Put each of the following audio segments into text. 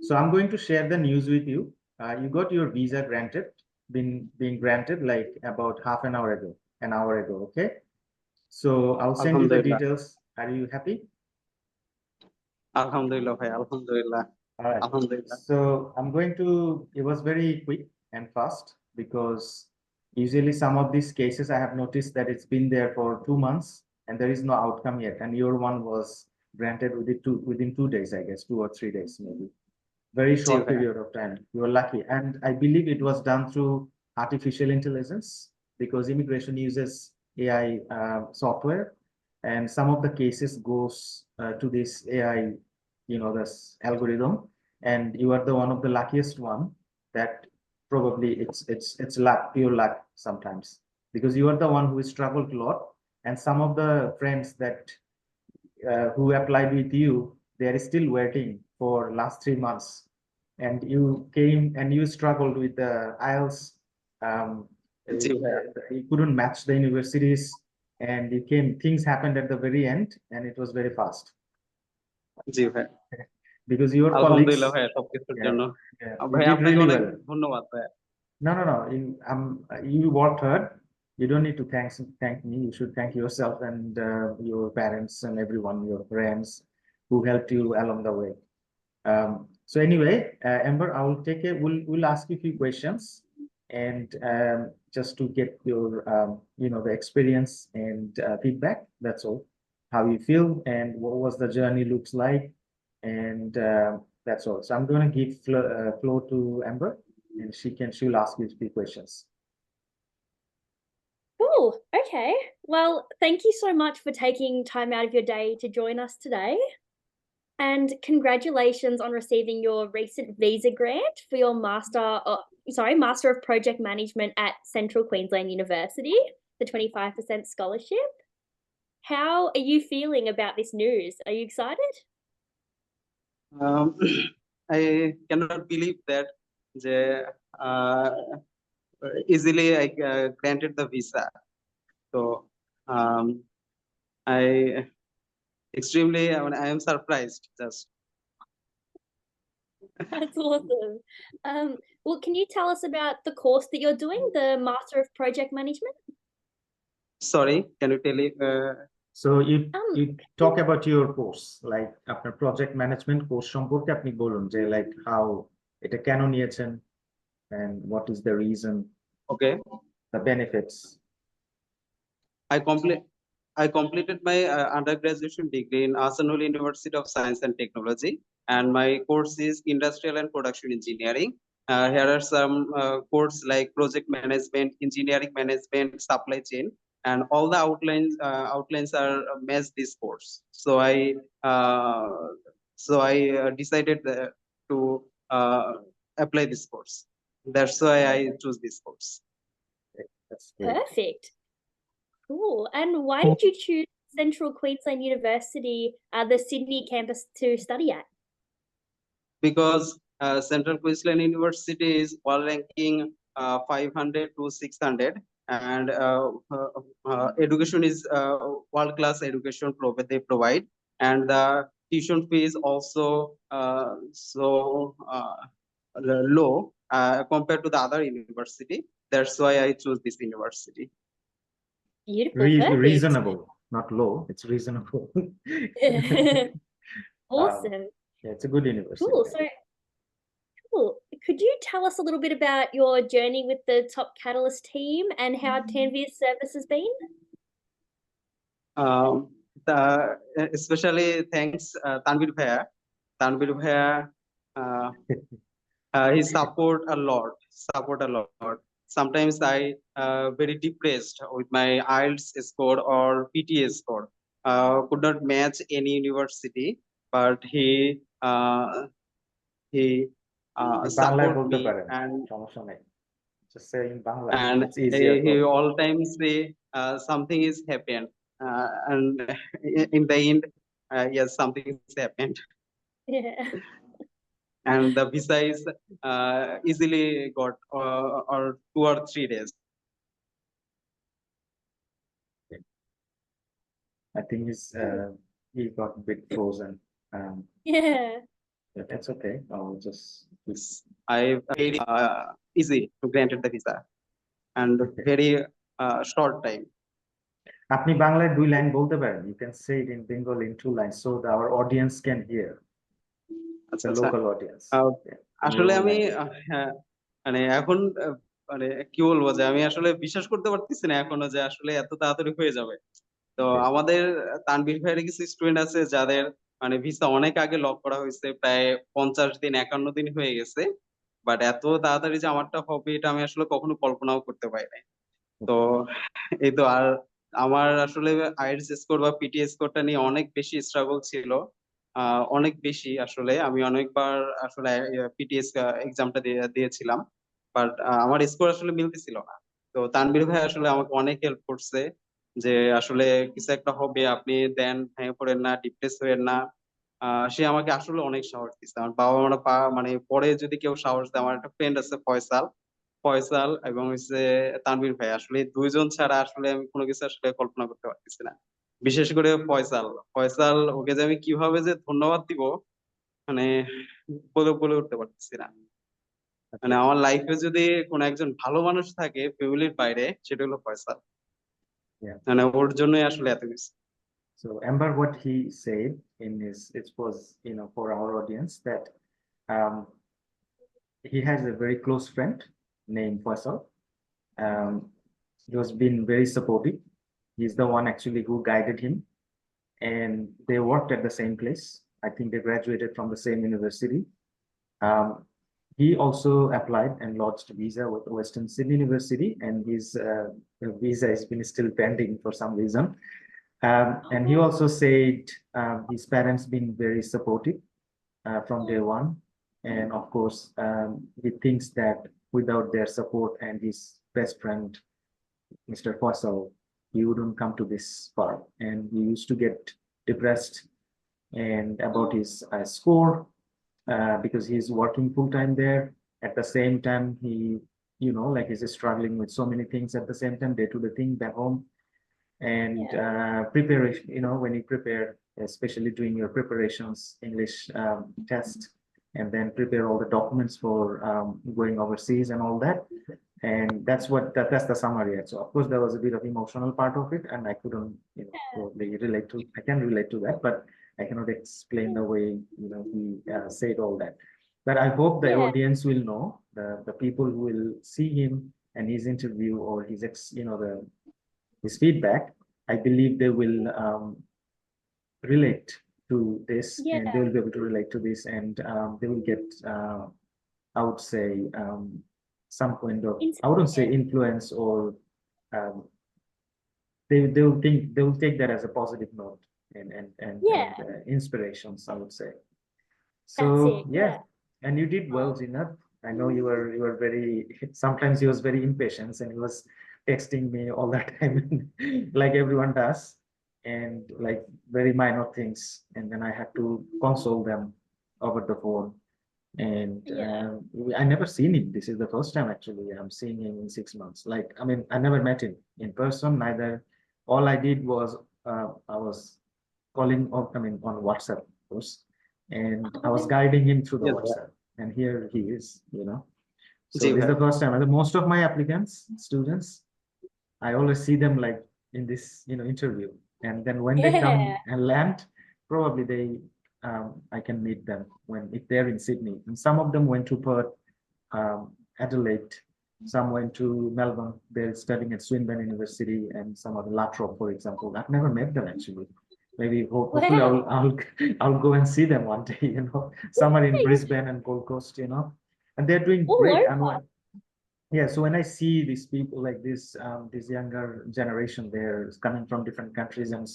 So I'm going to share the news with you. You got your visa granted, being granted like about half an hour ago, okay? So I'll send you the Alhamdulillah. details. Are you happy? Alhamdulillah, bhai. Alhamdulillah. All right. Alhamdulillah. So I'm going to, it was very quick and fast because usually some of these cases I have noticed that it's been there for 2 months and there is no outcome yet. And your one was granted within 2 days, I guess, 2 or 3 days, maybe. Very Ji, short bhai. period of time. You were lucky. And I believe it was done through artificial intelligence because immigration uses AI software. And some of the cases goes to this AI, this algorithm. And you are the one of the luckiest one that probably it's luck, pure luck sometimes. Because you are the one who struggled a lot. And some of the friends that who applied with you, they are still waiting for last 3 months. And you came and you struggled with the IELTS. Um, Ji, bhai. you couldn't match the universities, and you came. Things happened at the very end, and it was very fast Ji, bhai. because your আলহামদুলিল্লাহ colleagues, ভাইয়া সবকিছুর yeah, জন্য you ভাই did আপনাকে really অনেক well. ধন্যবাদ ভাইয়া No. You worked hard. You don't need to thank me. You should thank yourself and your parents and everyone, your friends who helped you along the way. So anyway, Amber, I will take it. We'll ask you a few questions, and just to get your the experience and feedback. That's all. How you feel and what was the journey looks like, and that's all. So I'm going to give floor to Amber, and she'll ask you a few questions. Cool. Okay. Well, thank you so much for taking time out of your day to join us today. And congratulations on receiving your recent visa grant for your Master of Project Management at Central Queensland University, the 25% scholarship. How are you feeling about this news? Are you excited? I cannot believe that যে easily I granted the visa. So I extremely, I am surprised just. That's awesome. Well, can you tell us about the course that you're doing, the Master of Project Management? Sorry, can you tell me? So you talk about your course, like আপনার project management course সম্পর্কে আপনি বলুন যে like how এটা কেন নিয়েছেন and what is the reason, Okay. the benefits. I completed my undergraduate degree in Ahsanul University of Science and Technology, and my course is Industrial and Production Engineering. Here are some courses like Project Management, Engineering Management, Supply Chain, and all the outlines are match this course. So I decided to apply this course. That's why I choose this course. That's great. Perfect. Cool. And why did you choose Central Queensland University, the Sydney campus, to study at? Because Central Queensland University is world ranking 500 to 600, and education is world-class education they provide, and the tuition fee is also low compared to the other university. That's why I choose this university. Beautiful. Perfect. Reasonable, not low. It's reasonable. Awesome. Yeah, it's a good university. Cool. So, cool. Could you tell us a little bit about your journey with the Top Catalyst team and how Tanvir's service has been? Especially thanks Tanvir Bhaiya. Tanvir Bhaiya, he support a lot. Sometimes I very depressed with my IELTS score or PTA score. Could not match any university, but he support me, and just say in Bangla. And it's easier. he all times say something is happened, and in the end, yes, something has happened. Yeah. And the visa is easily got or 2 or 3 days. I think he got a bit frozen. Yeah. That's okay. I'll just. I very easy to granted the visa and Okay. very short time. আপনি বাংলায় 2 line বলতে পারেন? You can say it in Bengali in 2 lines so that our audience can hear, আচ্ছা the আচ্ছা local audience. আহ, Yeah. আসলে One আমি line. হ্যাঁ মানে এখন মানে কি বলবো যে আমি আসলে বিশ্বাস করতে পারতেছি না এখনো যে আসলে এত তাড়াতাড়ি হয়ে যাবে। তো Okay. আমাদের তানভীর ভাইয়ের কিছু স্টুডেন্ট আছে যাদের মানে ভিসা অনেক আগে লক করা হয়েছে, প্রায় 50 দিন 51 দিন হয়ে গেছে, বাট এত তাড়াতাড়ি যে আমারটা হবে এটা আমি আসলে কখনো কল্পনাও করতে পারি নাই। তো এই তো আর আমার আসলে আইএলটিএস স্কোর বা পিটি স্কোরটা নিয়ে অনেক বেশি স্ট্রাগল ছিল, অনেক বেশি আসলে আমি অনেকবার আসলে পিটিএস এক্সামটা দিয়েছিলাম, বাট আমার স্কোর আসলে মিলতেছিল না। তো তানভীর ভাই আসলে আমাকে অনেক হেল্প করছে যে আসলে কিছু একটা হবে, আপনি দেন, ভেঙে পড়েন না, ডিপ্রেস হয়েন না। সে আমাকে আসলে অনেক সাহস দিচ্ছে। আমার বাবা মারা মানে পরে যদি কেউ সাহস দেয়, আমার একটা ফ্রেন্ড আছে ফয়সাল, ফয়সাল এবং হচ্ছে তানভীর ভাই, আসলে এই দুইজন ছাড়া আসলে আমি কোনো কিছু আসলে কল্পনা করতে পারতেছি না। বিশেষ করে ফয়সাল, ফয়সাল ওকে যে আমি কিভাবে যে ধন্যবাদ দিব মানে বলে বলে উঠতে পারতেছি না। মানে আমার লাইফে যদি কোনো একজন ভালো মানুষ থাকে ফ্যামিলির বাইরে, সেটা হলো ফয়সাল। Yeah. মানে ওর জন্যই আসলে এত কিছু। So Amber, what he said in his, it was, for our audience that um, he has a very close friend named Faisal. He was been very supportive. He's the one actually who guided him, and they worked at the same place. I think they graduated from the same university. Um, he also applied and lodged visa with Western Sydney University, and his visa has been still pending for some reason. And he also said his parents been very supportive from day one. And of course, he thinks that without their support and his best friend, Mr. Faisal, he wouldn't come to this far. And he used to get depressed and about his score because he's working full time there. At the same time, he, like he's struggling with so many things at the same time, day to day thing back home. And preparation, when you prepare, especially doing your preparations, English test, and then prepare all the documents for going overseas and all that. And that's that's the summary. So of course there was a bit of emotional part of it, and I couldn't, probably relate to. I can relate to that, but I cannot explain the way he said all that. But I hope the audience will know, the people who will see him and his interview or his his feedback. I believe they will relate to this, and they will be able to relate to this, and they will get, I would say, some kind of, I wouldn't say influence, or they will take that as a positive note and inspirations, I would say. So yeah, and you did well, Zinat. I know you were very, sometimes he was very impatient and he was texting me all the time like everyone does, and like very minor things, and then I had to console them over the phone. And I never seen him. This is the first time actually I'm seeing him in 6 months. Like, I mean, I never met him in person, neither. All I did was I was calling on, I mean, on WhatsApp, of course, and I was guiding him through the Yes, WhatsApp, and here he is, So G this is ভাই। the first time. And most of my applicants, students, I always see them like in this, interview, and then when they come and land, probably I can meet them if they're in Sydney. And some of them went to Perth, Adelaide, some went to Melbourne. They're studying at Swinburne University, and some other Latrobe, for example. I've never met them actually. Maybe hopefully I'll go and see them one day. Some are in Brisbane and Gold Coast. And they're doing great. Yeah, so when I see these people like this younger generation, they're coming from different countries and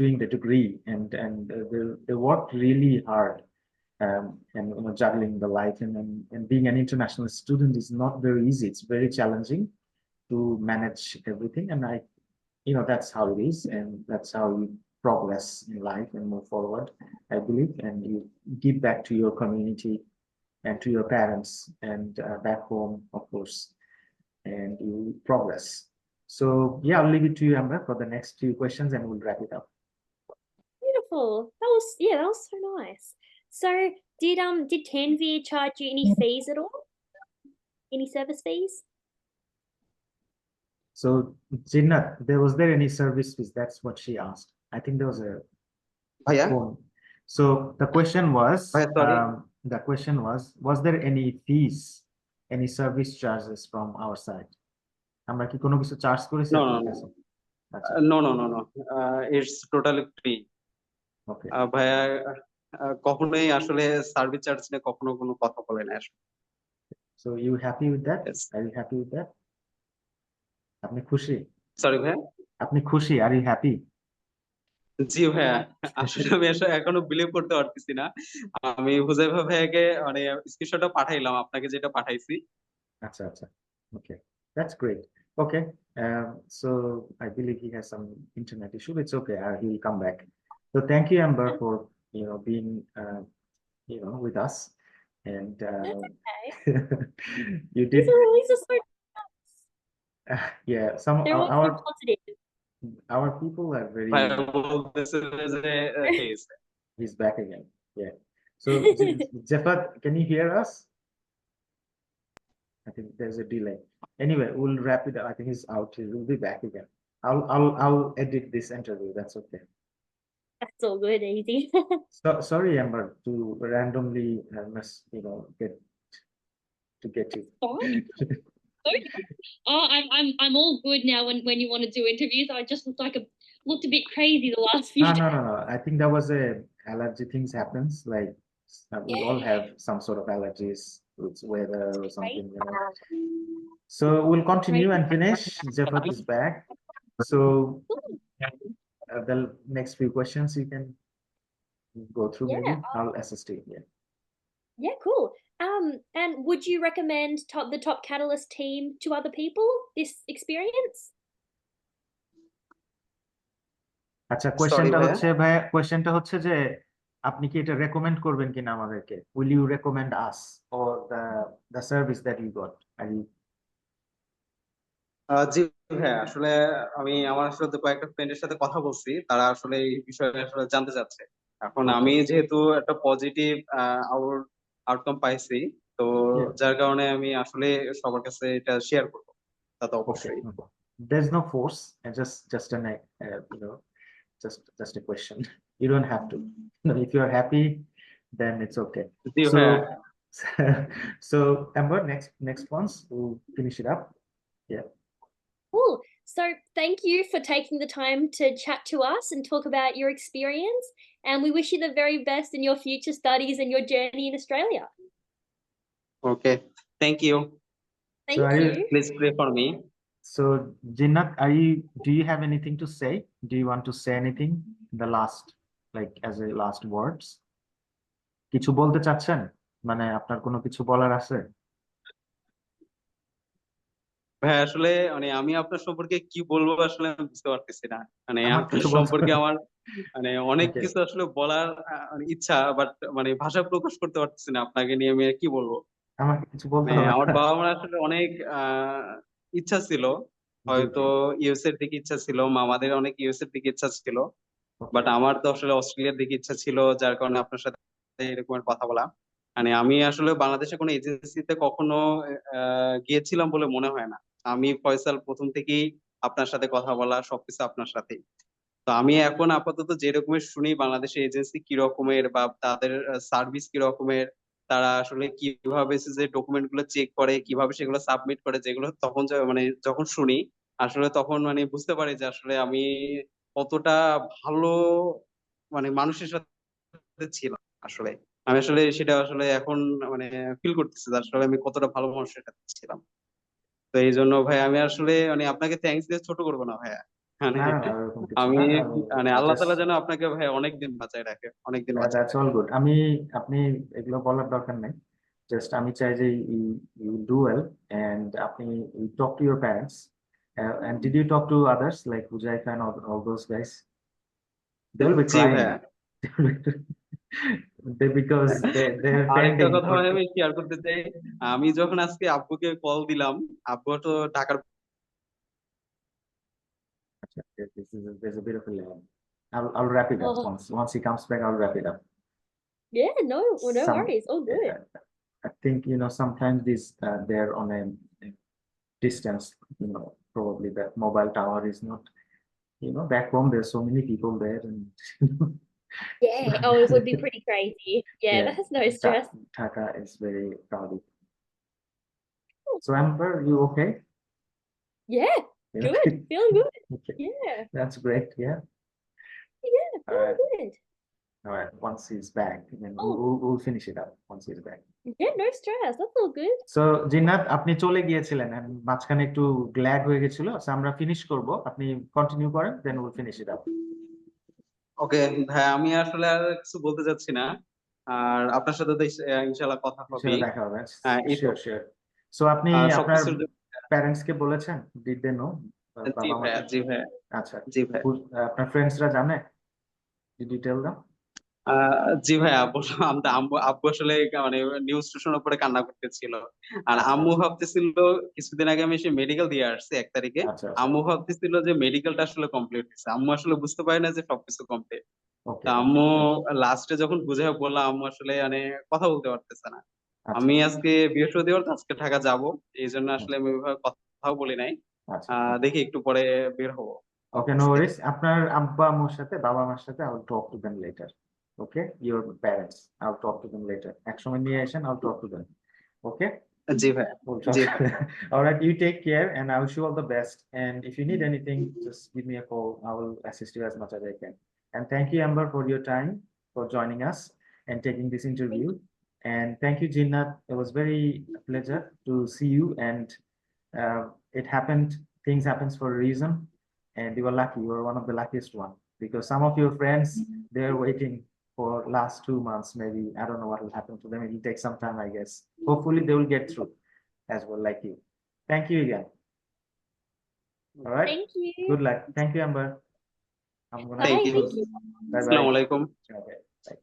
doing the degree, and they work really hard, and juggling the life, and being an international student is not very easy. It's very challenging to manage everything, and that's how it is, and that's how you progress in life and move forward, I believe, and you give back to your community and to your parents and back home, of course, and you progress. So yeah, I'll leave it to you, Amber, for the next few questions, and we'll wrap it up. wonderful. That was so nice. So did Tanveer charge you any fees at all? Any service fees? So Jinnat, was there any service fees? That's what she asked. I think there was a ভাইয়া phone. So the question was, sorry. was there any fees, any service charges from our side? আমরা কি কোনো কিছু charge করেছি No, আপনার no, কাছে? আচ্ছা, no. It's totally free. okay. ভাইয়া কখনোই আসলে সার্ভিস চার্জ নিয়ে কখনো কোনো কথা বলে না আসলে। So you happy with that? Yes. Are you happy with that? আপনি খুশি? সরি ভাইয়া। আপনি খুশি? Are you happy? জি ভাইয়া, আসলে আমি এখনো বিলিভ করতে পারতেছি না। আমি হুজাইফা ভাইয়াকে মানে স্ক্রিনশটটা পাঠাইলাম আপনাকে যেটা পাঠাইছি। আচ্ছা, আচ্ছা. Okay, that's great. Okay, so I believe he has some internet issue. It's okay. He'll come back. So thank you, Amber, for being with us. And Okay. you did. These are so Yeah, some they're all so positive. our people are very. ভাইয়া বলতেছে যে case. He's back again. Yeah. So Jafat, can you hear us? I think there's a delay. Anyway, we'll wrap it up. I think he's out. He will be back again. I'll edit this interview. That's okay. That's all good, easy. So sorry, Amber, to randomly get you. Fine. Oh, I'm all good now when you want to do interviews. I just looked a bit crazy the last few days. No. I think that was a allergy things happens. Like we all have some sort of allergies with weather or something, So we'll continue and finish. Jafat is back. So the next few questions you can go through. Yeah. Maybe I'll assist you. Yeah. Yeah, cool. And would you recommend the Top Catalyst team to other people, this experience? আচ্ছা, Sorry, কোয়েশ্চেনটা ভাইয়া। হচ্ছে যে আপনি কি এটা recommend করবেন কিনা আমাদেরকে? Will you recommend us or the service that you got? Are you জি হ্যাঁ, আসলে আমি আমার আসলে কয়েকটা ফ্রেন্ডের সাথে কথা বলছি, তারা আসলে এই বিষয়ে আসলে জানতে চাচ্ছে। এখন Okay. আমি যেহেতু একটা পজিটিভ আউটকাম পাইছি, তো Yeah. যার কারণে আমি আসলে সবার কাছে এটা শেয়ার করবো, তা তো Okay. অবশ্যই। There's no force, and just an just a question. You don't have to. If you're happy, then it's okay. জি হ্যাঁ। So Amber, next ones, we'll finish it up. Yeah. Cool. So thank you for taking the time to chat to us and talk about your experience. And we wish you the very best in your future studies and your journey in Australia. Okay, thank you. Thank are you. Please pray for me. So Jinnat, do you have anything to say? Do you want to say anything? The last, like as a last words? কিছু বলতে চাচ্ছেন? মানে আপনার কোনো কিছু বলার আছে? ভাই আসলে মানে আমি আপনার সম্পর্কে কি বলবো আসলে আমি বুঝতে পারতেছি না। মানে আমার আপনার কিছু বলতে সম্পর্কে আমার মানে অনেক Okay. কিছু আসলে বলার ইচ্ছা, বাট মানে ভাষা প্রকাশ করতে পারতেছি না আপনাকে নিয়ে আমি আর কি বলবো। আমাকে কিছু বলতে মানে হবে আমার না। বাবা মার আসলে অনেক ইচ্ছা ছিল, হয়তো ইউএস এর দিকে ইচ্ছা ছিল, মামাদের অনেক ইউএস এর দিকে ইচ্ছা ছিল, বাট আমার তো আসলে অস্ট্রেলিয়ার দিকে ইচ্ছা ছিল, যার কারণে আপনার সাথে এরকম কথা বলা। মানে আমি আসলে বাংলাদেশে কোনো এজেন্সিতে কখনো গিয়েছিলাম বলে মনে হয় না। আমি ফয়সাল প্রথম থেকেই আপনার সাথে কথা বলা, সবকিছু আপনার সাথেই। তো আমি এখন আপাতত যে রকমের শুনি বাংলাদেশের এজেন্সি কি রকমের বা তাদের সার্ভিস কি রকমের, তারা আসলে কিভাবে যে ডকুমেন্ট গুলো চেক করে, কিভাবে সেগুলো সাবমিট করে, যেগুলো তখন মানে যখন শুনি আসলে তখন মানে বুঝতে পারি যে আসলে আমি কতটা ভালো মানে মানুষের সাথে ছিলাম আসলে। আমি আসলে সেটা আসলে এখন মানে ফিল করতেছি যে আসলে আমি কতটা ভালো মানুষের সাথে ছিলাম। তো এই জন্য ভাই আমি আসলে মানে আপনাকে থ্যাঙ্কস দিয়ে ছোট করবো না ভাইয়া। মানে না, এরকম কিছু আমি না। মানে I আল্লাহ just- তাআলা যেন আপনাকে ভাই অনেকদিন বাঁচায় রাখে, অনেকদিন বাঁচায় that's রাখে। all good. আপনি এগুলো বলার দরকার নেই। Just আমি চাই যে you do well and you talk to your parents. And did you talk to others like Huzaifa and all those guys? They will be G crying. ভাইয়া। Because they're আরেকটা pending কথা for. ভাই আমি share করতে চাই, আমি যখন আজকে আব্বুকে কল দিলাম, আব্বু তো ঢাকার There's a bit of a lag. I'll wrap it up Oh. once he comes back. I'll wrap it up. Yeah, no Some- worries. All good. I think sometimes they're on a distance. Probably the mobile tower is not. Back home there's so many people there, and Yeah. Oh, it would be pretty crazy. Yeah, Yeah. that's no stress. Dhaka is very crowded. So Amber, you okay? Yeah, You good. okay? Feeling good. Okay, Yeah, that's great. Yeah. yeah, All right. feeling good. All right. Once he's back, then Oh. we'll finish it up once he's back. Yeah, no stress. That's all good. So জিন্নাত আপনি চলে গিয়েছিলেন and মাঝখানে একটু glad হয়ে গেছিল, so আমরা finish করব, আপনি কন্টিনিউ করেন, then we'll finish it up. ওকে ভাই, আমি আসলে আর কিছু বলতে চাচ্ছি না। আর আপনার সাথে তো ইনশাআল্লাহ কথা হবে। ইনশাআল্লাহ দেখা হবে। হ্যাঁ, এই তো। Sure sure. সো আপনি আপনার সবকিছুর জন্য- প্যারেন্টস কে বলেছেন? Did they no? জি ভাইয়া, জি ভাইয়া, আচ্ছা, জি ভাইয়া। আপনার ফ্রেন্ডসরা জানে? Did you tell them? জি ভাইয়া, আব্বু আসলে মানে নিউজ শোনার পরে কান্না করতেছিল। আর আচ্ছা, আম্মু আচ্ছা। ভাবতেছিল, কিছুদিন আগে আমি এসে মেডিকেল দিয়ে আসছি 1 তারিখে। আচ্ছা, আচ্ছা। আম্মু ভাবতেছিল যে মেডিকেলটা আসলে কমপ্লিট হয়েছে। আম্মু আসলে বুঝতে পারে না যে সবকিছু কমপ্লিট। ওকে। তা আম্মু লাস্টে যখন বুঝাই বললাম, আম্মু আসলে মানে কথা বলতে পারতেছে না। আচ্ছা, আমি আজকে বৃহস্পতিবার তো, আজকে ঢাকা যাব, এই জন্য আসলে আমি ওইভাবে কথাও বলি নাই। আচ্ছা। দেখি একটু পরে বের হবো। ওকে, নো ওয়ারিস। আপনার আব্বা আম্মুর সাথে, বাবা মার সাথে I will talk to them later. Okay, your parents, I'll talk to them later. একসময় নিয়ে আসেন, I'll talk to them. Okay, জি ভাইয়া, we'll talk. জি ভাইয়া। All right, you take care, and I wish you all the best. And if you need anything, just give me a call. I will assist you as much as I can. And thank you, Amber, for your time, for joining us and taking this interview. And thank you, Jinnat. It was very pleasure to see you. And it happened. Things happens for a reason. And you were lucky. You were one of the luckiest one, because some of your friends, they're waiting for last 2 months. Maybe I don't know what will happen to them. It will take some time, I guess. Hopefully, they will get through as well, like you. Thank you again. All right. Thank you. Good luck. Thank you, Amber. I'm gonna. Thank Bye. you. Thank you. Bye আসসালামু bye. আলাইকুম। Okay. Bye.